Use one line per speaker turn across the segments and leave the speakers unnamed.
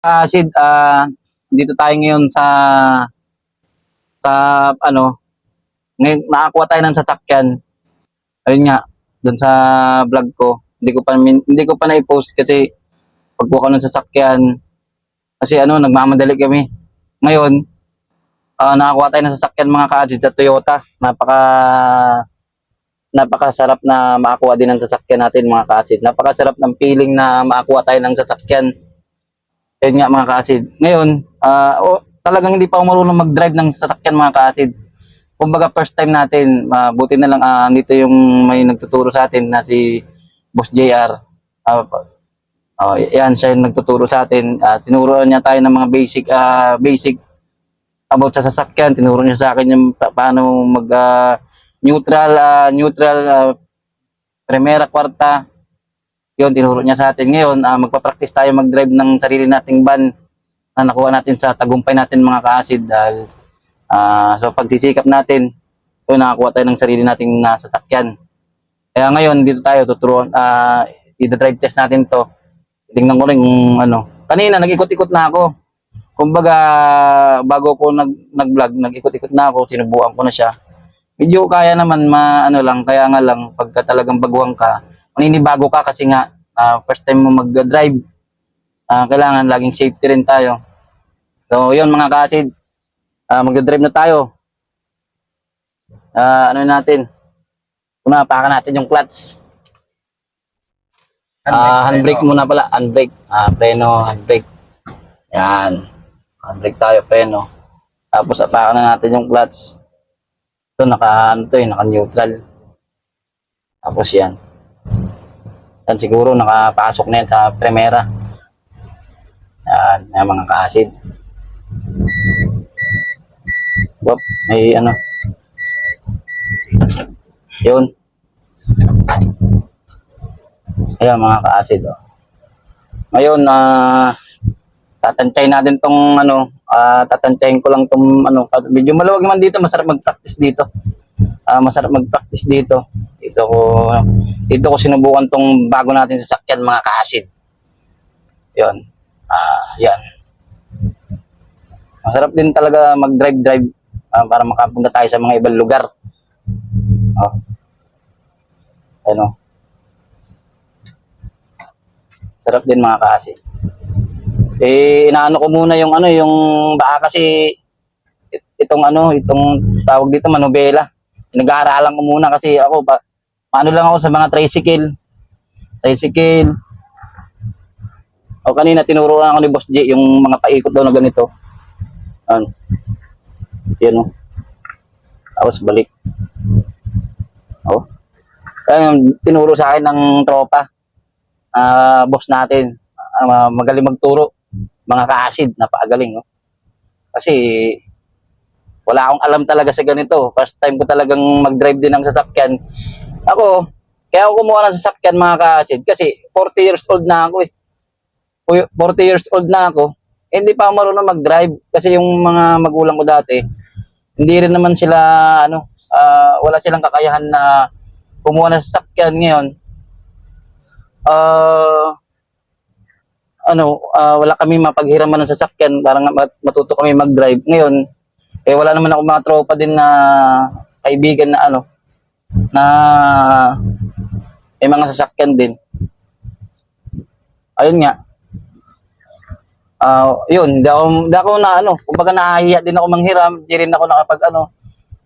Sid, dito tayo ngayon sa ano, ngayon nakakuha tayo ng sasakyan. Ayun nga, doon sa vlog ko. Hindi ko pa na-post kasi pagkuha ko ng sasakyan kasi nagmamadali kami. Ngayon, nakakuha tayo ng sasakyan mga ka-Sid sa Toyota. Napakasarap na makakuha din ng sasakyan natin mga ka-Sid. Napakasarap ng feeling na makakuha tayo ng sasakyan. Ayun nga mga ka-Sid. Ngayon, talagang hindi pa ako marunong mag-drive ng sasakyan mga ka-Sid. Kumbaga first time natin, buti na lang dito yung may nagtuturo sa atin na si Boss JR. Yan siya yung nagtuturo sa atin. Tinuruan niya tayo ng mga basic about sa sasakyan. Tinuro niya sa akin yung paano mag neutral, primera, kwarta. Yun, tinuro niya sa atin. Ngayon, magpa-practice tayo mag-drive ng sarili nating van na nakuha natin sa tagumpay natin mga ka-Sid. Dahil so pagsisikap natin, so nakakuha tayo ng sarili nating sasakyan. Kaya ngayon dito tayo tuturuan, i-drive test natin to. Tingnan ko rin kung Kanina nag-ikot-ikot na ako. Kumbaga bago ko nag-vlog, nag-ikot-ikot na ako, sinubukan ko na siya. Medyo kaya naman lang, kaya nga lang pagka talagang baguhan ka, maninibago ka kasi nga first time mo mag-drive. Kailangan laging safety rin tayo. So, yun mga ka-Sid. Mag-drive na tayo. Natin? Pakan natin yung clutch. Handbrake muna pala. Handbrake. Preno, handbrake. Yan. Handbrake tayo, preno. Tapos apakan na natin yung clutch. Ito, naka-neutral. Tapos yan. Yan siguro, nakapasok na yan sa primera. Yan mga ka-Sid. Wop, may yun. Ayan mga ka-Sid. Ngayon, tatantyahin natin tong tatantyahin ko lang tong medyo maluwag naman dito, masarap mag-practice dito. Dito ko sinubukan tong bago natin sasakyan mga ka-Sid. Yun. Yan. Masarap din talaga mag-drive para makapunta tayo sa mga ibang lugar. Sarap din mga ka-Sid. Inaano ko muna yung baka kasi itong tawag dito manobela. Nag-aaralan ko muna kasi ako lang ako sa mga tricycle. Kanina tinuruan ako ni Boss J yung mga paikot daw na ganito. Yan Tapos balik. Kaya tinuro sa akin ng tropa. Boss natin. Magaling magturo. Mga ka-Sid, napakagaling. Kasi wala akong alam talaga sa ganito. First time ko talagang mag-drive din ng sasakyan. Kaya ako kumuha ng sasakyan mga ka-Sid kasi 40 years old na ako 40 years old na ako. Hindi pa ako marunong mag-drive kasi yung mga magulang ko dati, hindi rin naman sila wala silang kakayahan na kumuha ng sasakyan ngayon. Wala kami mapaghiraman ng sasakyan para matuto kami mag-drive. Ngayon, wala naman ako mga tropa din na kaibigan na na may mga sasakyan din. Ayun nga. Yun, di ako kumbaga nahihiya din ako manghiram, di rin ako nakapag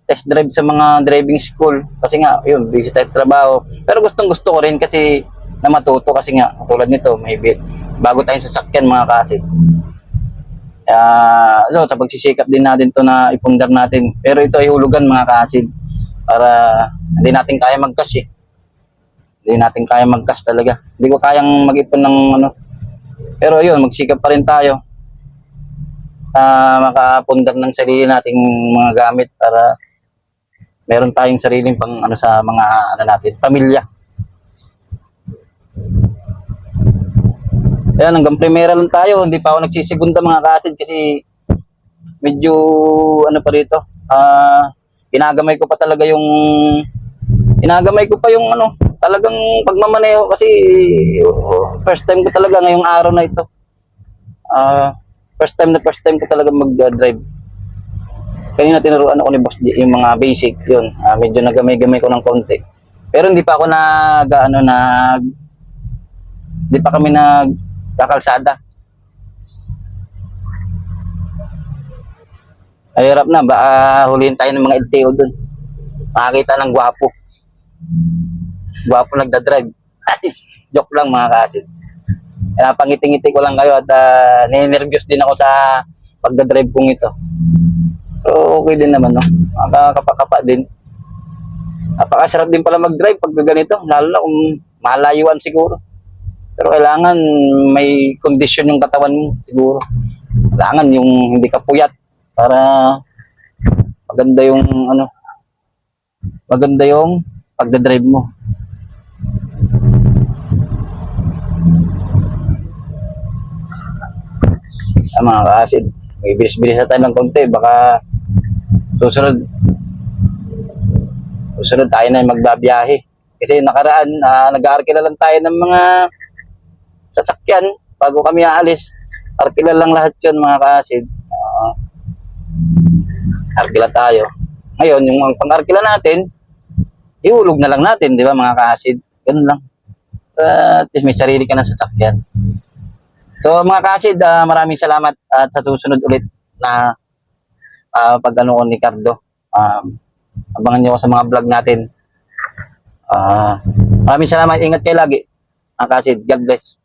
test drive sa mga driving school kasi nga, yun, busy tayo trabaho. Pero gustong-gusto ko rin kasi na matuto kasi nga, tulad nito, may bago tayong sasakyan mga ka-Sid. So, sa pagsisikap din natin to na ipundar natin. Pero ito ay hulugan mga ka-Sid para hindi natin kaya mag-cash Hindi natin kaya mag-cash talaga. Hindi ko kayang mag-ipon ng Pero yun, magsikap pa rin tayo. Makapundar ng sarili nating mga gamit para meron tayong sariling pang sa mga natin, pamilya. Ayan, hanggang primera lang tayo. Hindi pa ako nagsisigunda mga ka-Sid kasi medyo pa rito. Inagamay ko pa yung talagang pagmamaneho kasi first time ko talaga ngayong araw na ito. First time ko talaga mag-drive. Kanina tinuruan ako ni Boss G, yung mga basic, yun. Medyo nagamay-gamay ko ng konti. Pero hindi pa ako hindi pa kami nagkakalsada. Ay, hirap na, baka huliin tayo ng mga LTO dun. Makakita ng gwapo. Gwapo nagdadrive. Joke lang mga kasid. Pangiti-ngiti ko lang kayo at ninervyos din ako sa pagdadrive kong ito. So, okay din naman, no? Makakapakapa din. Napakasarap din pala mag-drive pag ganito, lalo na kung malayuan siguro. Pero kailangan may kondisyon yung katawan mo siguro. Kailangan yung hindi ka puyat para maganda yung maganda yung pagdadrive mo. Mga ka-acid, may bilis-bilis na tayo ng konti, baka susunod tayo na magbabiyahe. Kasi nakaraan, nag-aarkila lang tayo ng mga sasakyan bago kami aalis. Arkila lang lahat yun mga ka-acid. Arkila tayo. Ngayon, yung pang-arkila natin, ihulog na lang natin, di ba mga ka-acid? Ganun lang. At least may sarili ka ng sasakyan. So mga ka-acid, maraming salamat at sa susunod ulit na pag-ano ko ni Cardo. Abangan niyo ako sa mga vlog natin. Maraming salamat. Ingat kayo lagi. Mga ka-acid, God bless.